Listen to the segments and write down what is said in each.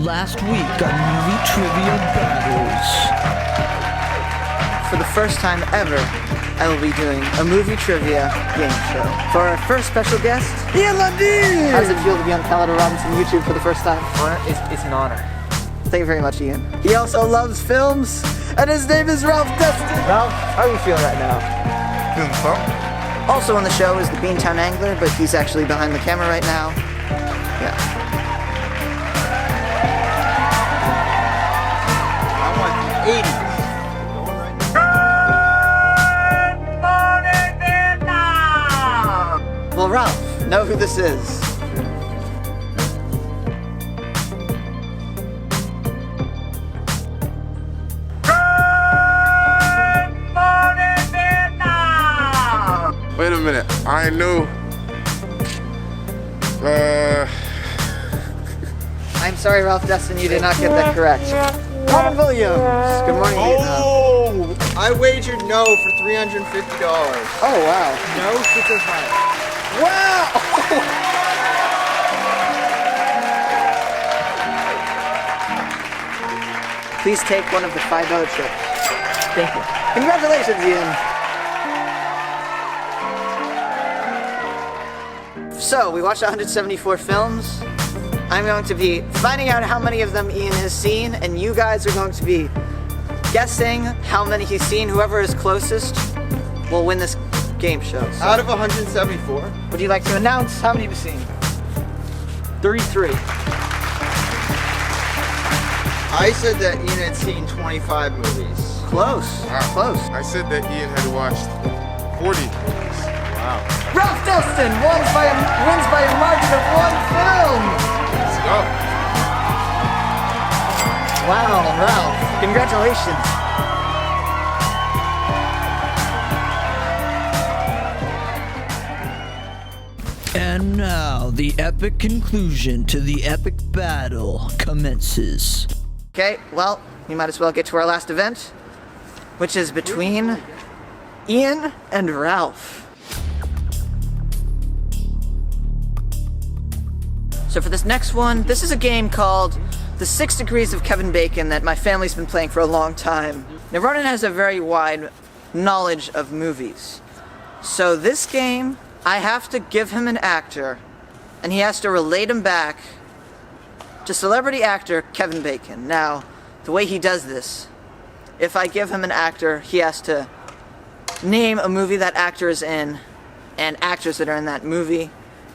Last week on Movie Trivia Battles. For the first time ever, I will be doing a movie trivia game show. For our first special guest, Ian Lundin! How does it feel to be on Calidore Robinson YouTube for the first time? It's an honor. Thank you very much, Ian. He also loves films, and his name is Ralph Destin. Ralph, how are you feeling right now? Feeling fun? Also on the show is the Beantown Angler, but he's actually behind the camera right now. Yeah. I want the 80s. Well, Ralph, know who this is. Wait a minute. I know. I'm sorry, Ralph Destin, you did not get that correct. Robin Williams. Good morning, Vietnam. Oh! I wagered no for $350. Oh, wow. No super high. Wow! Please take one of the $5 chips. Thank you. Congratulations, Ian. So, we watched 174 films. I'm going to be finding out how many of them Ian has seen, and you guys are going to be guessing how many he's seen. Whoever is closest will win this game show. So, Out of 174? would you like to announce how many you've seen? 33. I said that Ian had seen 25 movies. Close. Close. I said that Ian had watched 40 movies. Wow. Ralph Destin wins by a margin of one film. Let's go. Wow, Ralph. Congratulations. And now, the epic conclusion to the epic battle commences. Okay, well, we might as well get to our last event, which is between Ian and Ralph. So for this next one, this is a game called The 6 Degrees of Kevin Bacon that my family's been playing for a long time. Now, Ronan has a very wide knowledge of movies. So this game, I have to give him an actor, and he has to relate him back to celebrity actor Kevin Bacon. Now, the way he does this, if I give him an actor, he has to name a movie that actor is in and actors that are in that movie.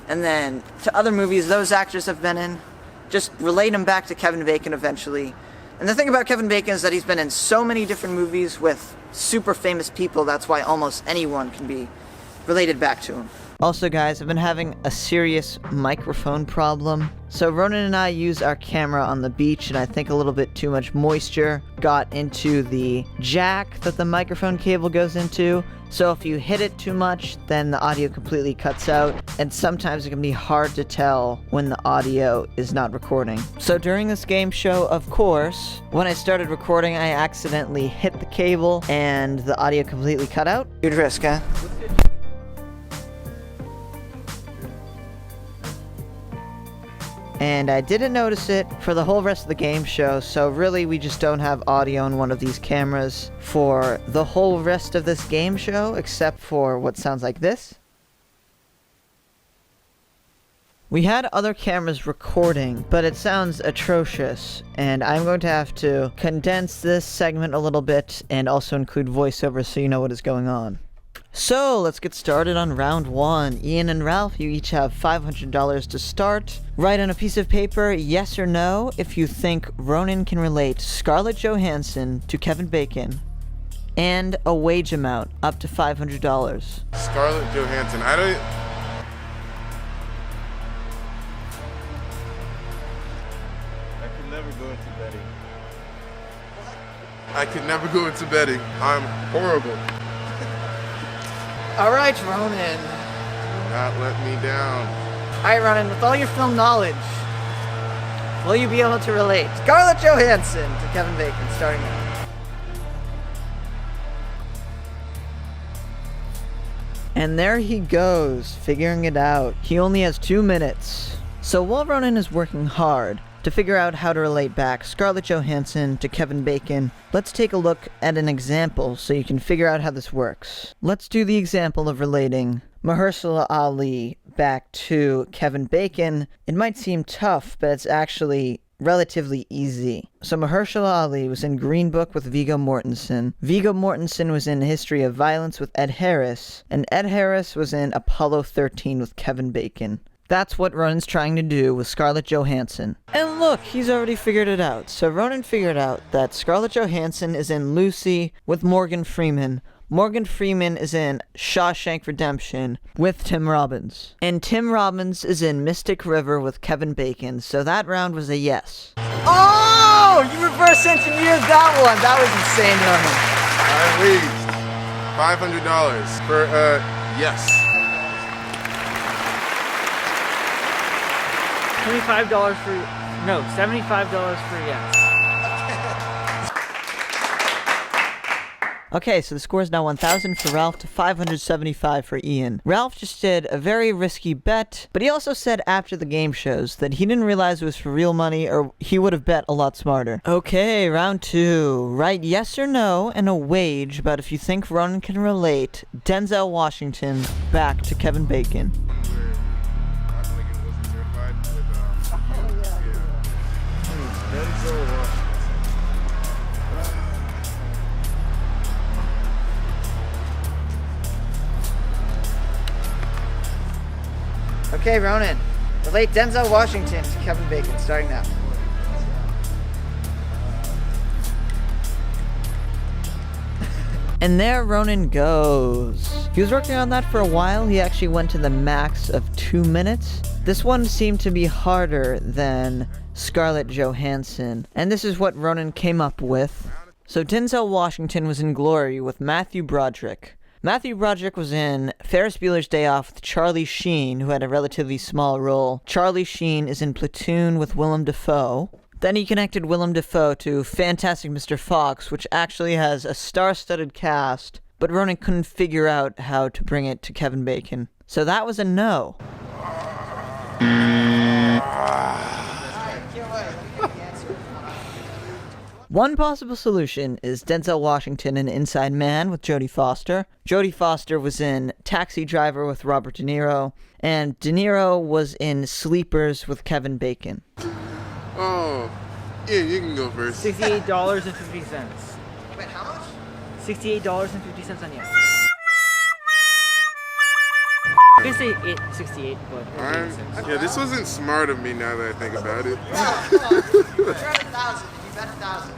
And then to other movies those actors have been in, just relate him back to Kevin Bacon eventually. And the thing about Kevin Bacon is that he's been in so many different movies with super famous people, that's why almost anyone can be related back to him. Also guys, I've been having a serious microphone problem. So Ronan and I use our camera on the beach, and I think a little bit too much moisture got into the jack that the microphone cable goes into. So if you hit it too much, then the audio completely cuts out, and sometimes it can be hard to tell when the audio is not recording. So during this game show, of course, when I started recording, I accidentally hit the cable and the audio completely cut out. Good risk, huh? And I didn't notice it for the whole rest of the game show, so really we just don't have audio on one of these cameras for the whole rest of this game show, except for what sounds like this. We had other cameras recording, but it sounds atrocious, and I'm going to have to condense this segment a little bit and also include voiceover so you know what is going on. So, let's get started on round one. Ian and Ralph, you each have $500 to start. Write on a piece of paper, yes or no, if you think Ronan can relate Scarlett Johansson to Kevin Bacon, and a wage amount up to $500. Scarlett Johansson. I could never go into betting. I could never go into betting. I'm horrible. All right, Ronan. Do not let me down. All right, Ronan, with all your film knowledge, will you be able to relate Scarlett Johansson to Kevin Bacon, starting now? And there he goes, figuring it out. He only has 2 minutes. So while Ronan is working hard to figure out how to relate back Scarlett Johansson to Kevin Bacon, let's take a look at an example so you can figure out how this works. Let's do the example of relating Mahershala Ali back to Kevin Bacon. It might seem tough, but it's actually relatively easy. So Mahershala Ali was in Green Book with Viggo Mortensen. Viggo Mortensen was in History of Violence with Ed Harris, and Ed Harris was in Apollo 13 with Kevin Bacon. That's what Ronan's trying to do with Scarlett Johansson. And look, he's already figured it out. So Ronan figured out that Scarlett Johansson is in Lucy with Morgan Freeman. Morgan Freeman is in Shawshank Redemption with Tim Robbins. And Tim Robbins is in Mystic River with Kevin Bacon, so that round was a yes. Oh! You reverse engineered that one! That was insane, Ronan. I waged $500 for yes. $75 for... No, $75 for yes. Okay, so the score is now 1,000 for Ralph to 575 for Ian. Ralph just did a very risky bet, but he also said after the game shows that he didn't realize it was for real money, or he would have bet a lot smarter. Okay, round 2. Write yes or no and a wage about if you think Ronan can relate Denzel Washington back to Kevin Bacon. Okay, Ronan. Relate Denzel Washington to Kevin Bacon, starting now. And there Ronan goes. He was working on that for a while. He actually went to the max of 2 minutes. This one seemed to be harder than Scarlett Johansson. And this is what Ronan came up with. So Denzel Washington was in Glory with Matthew Broderick. Matthew Broderick was in Ferris Bueller's Day Off with Charlie Sheen, who had a relatively small role. Charlie Sheen is in Platoon with Willem Dafoe. Then he connected Willem Dafoe to Fantastic Mr. Fox, which actually has a star-studded cast, but Ronan couldn't figure out how to bring it to Kevin Bacon. So that was a no. One possible solution is Denzel Washington in Inside Man with Jodie Foster. Jodie Foster was in Taxi Driver with Robert De Niro, and De Niro was in Sleepers with Kevin Bacon. Oh, yeah, you can go first. $68.50. Wait, how much? $68.50 on yes. I can say 68, but Yeah, this wasn't smart of me now that I think about it. Come on. You're at 1,000. You bet 1,000.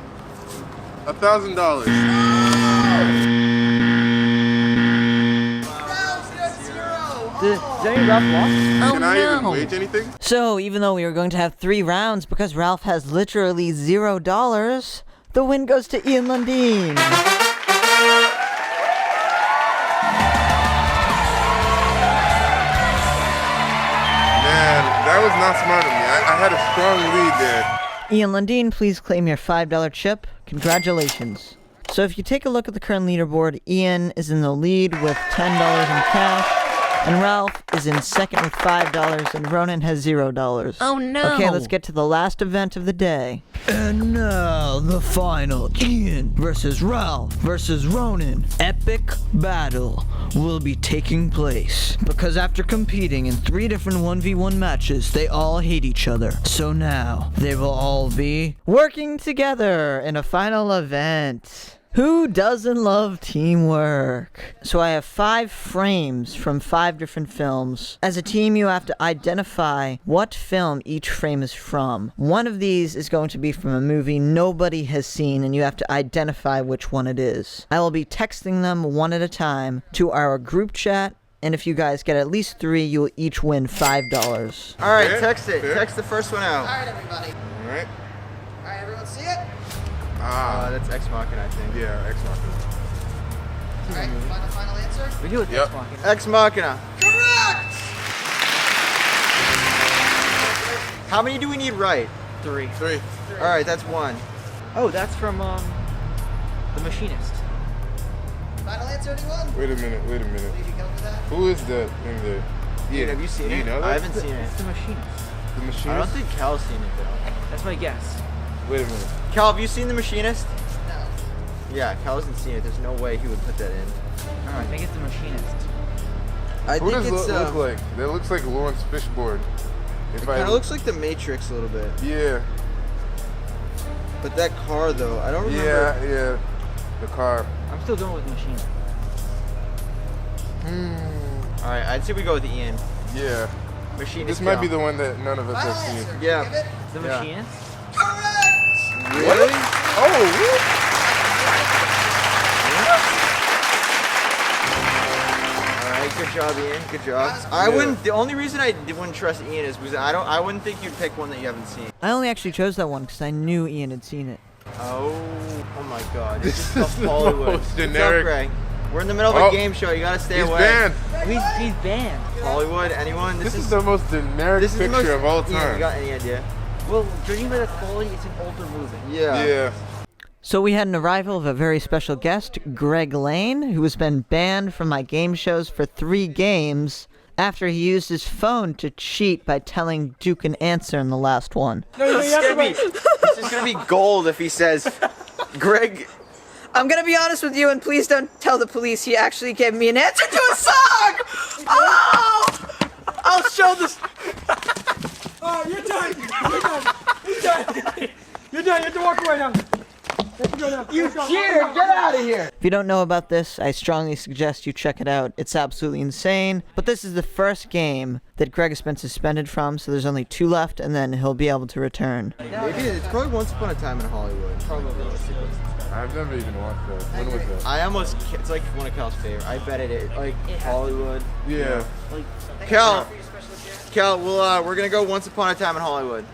$1,000. Is there any Ralph lost? Can I even wage anything? So, even though we were going to have 3 rounds, because Ralph has literally $0, the win goes to Ian Lundeen. Man, that was not smart of me. I had a strong lead there. Ian Lundeen, please claim your $5 chip. Congratulations. So if you take a look at the current leaderboard, Ian is in the lead with $10 in cash, and Ralph is in second with $5, and Ronan has $0. Oh no! Okay, let's get to the last event of the day. And now, the final Ian versus Ralph versus Ronan epic battle will be taking place. Because after competing in 3 different 1v1 matches, they all hate each other. So now, they will all be Working together in a final event. Who doesn't love teamwork? So I have 5 frames from 5 different films. As a team, you have to identify what film each frame is from. One of these is going to be from a movie nobody has seen, and you have to identify which one it is. I will be texting them one at a time to our group chat, and if you guys get at least 3, you will each win $5. All right, Fair, text it. fair. Text the first one out. Alright, everybody. Alright. Alright, everyone see it? That's Ex Machina, I think. Yeah, X Machina. Alright, final answer? We do it Yep. next one. Ex Machina. Correct! How many do we need right? 3. 3. All right, that's 1. Oh, that's from The Machinist. Final answer, anyone? Wait a minute. Did you come with that? Who is that in there? Have you seen Do it? you know that? I haven't seen it. It's The Machinist. The Machinist? I don't think Cal's seen it though. That's my guess. Wait a minute. Cal, have you seen The Machinist? No. Yeah, Cal hasn't seen it. There's no way he would put that in. I think it's the Machinist. I Who think does it's it look like? That looks like Lawrence Fishburne. It kind of looks like The Matrix a little bit. Yeah. But that car though, I don't remember. Yeah. The car. I'm still going with Machinist. All right, I'd say we go with Ian. Yeah. Machinist. This might be the one that none of us have seen. Yeah. The Yeah. Machinist? Really? Oh, Alright, good job, Ian. Good job. I wouldn't. The only reason I wouldn't trust Ian is because I wouldn't think you'd pick one that you haven't seen. I only actually chose that one because I knew Ian had seen it. Oh my God! This This is is the Hollywood. most What's up, generic- Greg? We're in the middle of a game show. You gotta stay he's away. banned. He's banned. Hollywood, anyone? This is the most generic this is the picture most, of all Ian, time. you got any idea? Well, judging by the quality, it's an older movie. Yeah. Yeah. So we had an arrival of a very special guest, Greg Lane, who has been banned from my game shows for 3 games after he used his phone to cheat by telling Duke an answer in the last one. This is gonna be gold if he says, Greg. I'm gonna be honest with you, and please don't tell the police he actually gave me an answer to a song! Oh! I'll show this. Oh, you're done. You're done. You're done. You're done. You have to walk away now. You cheated! Get out of here! If you don't know about this, I strongly suggest you check it out. It's absolutely insane. But this is the first game that Greg has been suspended from, so there's only 2 left, and then he'll be able to return. Maybe it's probably Once Upon a Time in Hollywood. Probably. I've never even watched that. When was that? I almost. It's like one of Cal's favorite. I bet it. Like Hollywood. Yeah. Cal, we're gonna go Once Upon a Time in Hollywood.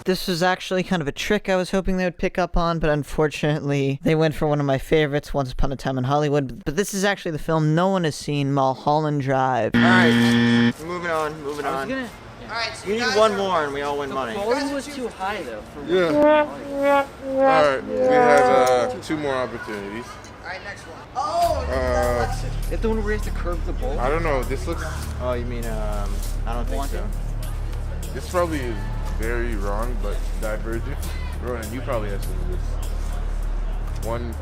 This was actually kind of a trick I was hoping they would pick up on, but unfortunately, they went for one of my favorites, Once Upon a Time in Hollywood. But this is actually the film no one has seen, Mulholland Drive. All right, moving on. Alright, so We need one more, and we all win money. Quality was too high, though. Yeah. Alright, we have 2 more opportunities. Alright, next one. Oh! If the one where he has to curve the ball. I don't know, this looks, Oh, you mean I don't think so. this probably is very wrong, but Divergent. Ronan, you probably have seen this. One,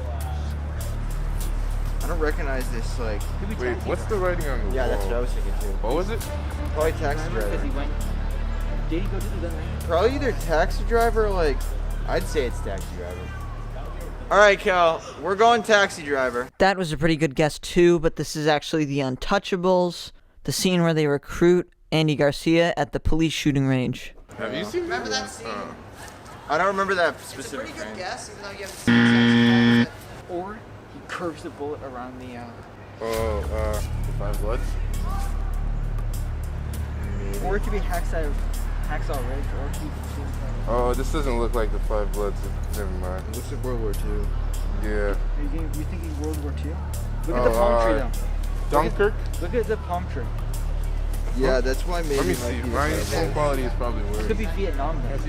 I don't recognize this. Like, wait, what's the writing on the wall? yeah, that's what I was thinking too. What was it? Probably taxi Because he driver. went. Did he go to the gun range? Probably either taxi driver. Or like, I'd say it's taxi driver. All right, Cal, we're going taxi driver. That was a pretty good guess too, but this is actually The Untouchables, the scene where they recruit Andy Garcia at the police shooting range. Have you seen Remember that scene? I don't remember that specific Pretty good frame. guess, even though you haven't seen it. Or he curves the bullet around the. The Five Bloods? Or it could be Hacksaw Ridge, or it could be. Oh, this doesn't look like the Five Bloods. Never mind. Looks like World War II. Yeah. Are you thinking World War II? Look at the palm tree, though. Dunkirk? Look at the palm tree. Yeah, that's why maybe. Let me it might see. be the My Five phone Bloods. quality is probably worse. It could be Vietnam, then. Is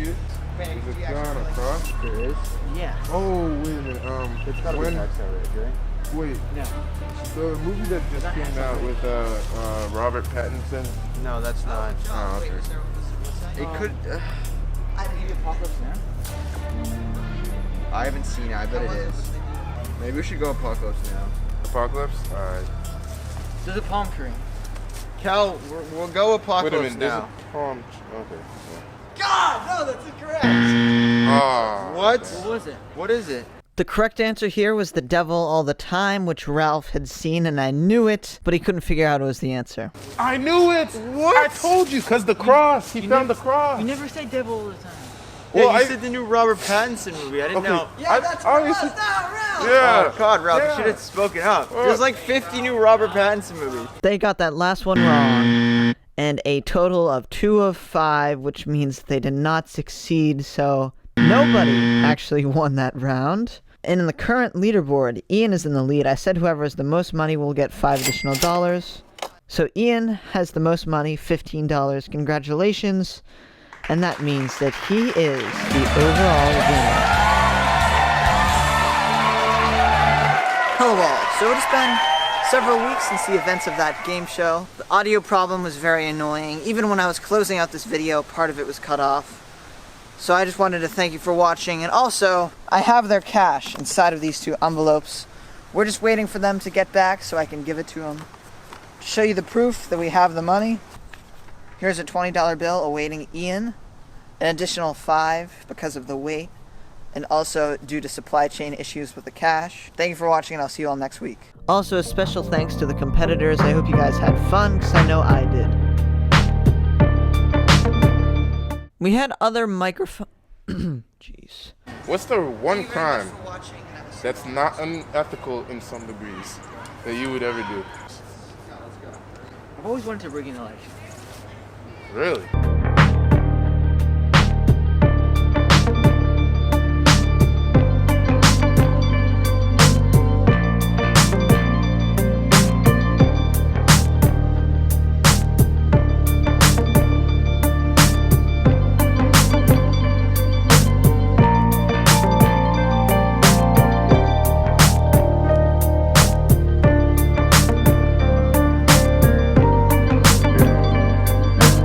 it gone across? There is. Yeah. Oh, wait a minute. It's gotta be when, Hacksaw Ridge, right? wait, No. the movie that just came out with Robert Pattinson. No, that's not. Oh, okay. It could. Maybe Apocalypse Now? I haven't seen it. I bet it is. Maybe we should go Apocalypse Now. Apocalypse? Alright. There's a palm tree. Cal, we'll go Wait a Apocalypse minute. There's Now. a palm. Okay. God, no, that's incorrect. Ah. What? What was it? What is it? The correct answer here was The Devil All the Time, which Ralph had seen, and I knew it, but he couldn't figure out it was the answer. I knew it! What? I told you, because the cross. He found the cross. You never say devil all the time. Yeah, Well, you said the new Robert Pattinson movie. I didn't know. Yeah, that's obviously. not Ralph. Yeah. Oh, God, Ralph, you Yeah. should have spoken up. There's like 50 new Robert Pattinson movies. They got that last one wrong, and a total of 2 of 5, which means they did not succeed, so nobody actually won that round. And in the current leaderboard, Ian is in the lead. I said whoever has the most money will get $5 additional dollars. So Ian has the most money, $15. Congratulations. And that means that he is the overall winner. Hello all. So it has been several weeks since the events of that game show. The audio problem was very annoying. Even when I was closing out this video, part of it was cut off. So I just wanted to thank you for watching, and also, I have their cash inside of these 2 envelopes. We're just waiting for them to get back so I can give it to them. To show you the proof that we have the money, here's a $20 bill awaiting Ian, an additional $5 because of the weight, and also due to supply chain issues with the cash. Thank you for watching, and I'll see you all next week. Also, a special thanks to the competitors. I hope you guys had fun, because I know I did. We had other microphone. Jeez. What's the one crime that's not unethical in some degrees that you would ever do? I've always wanted to rig an election. Really?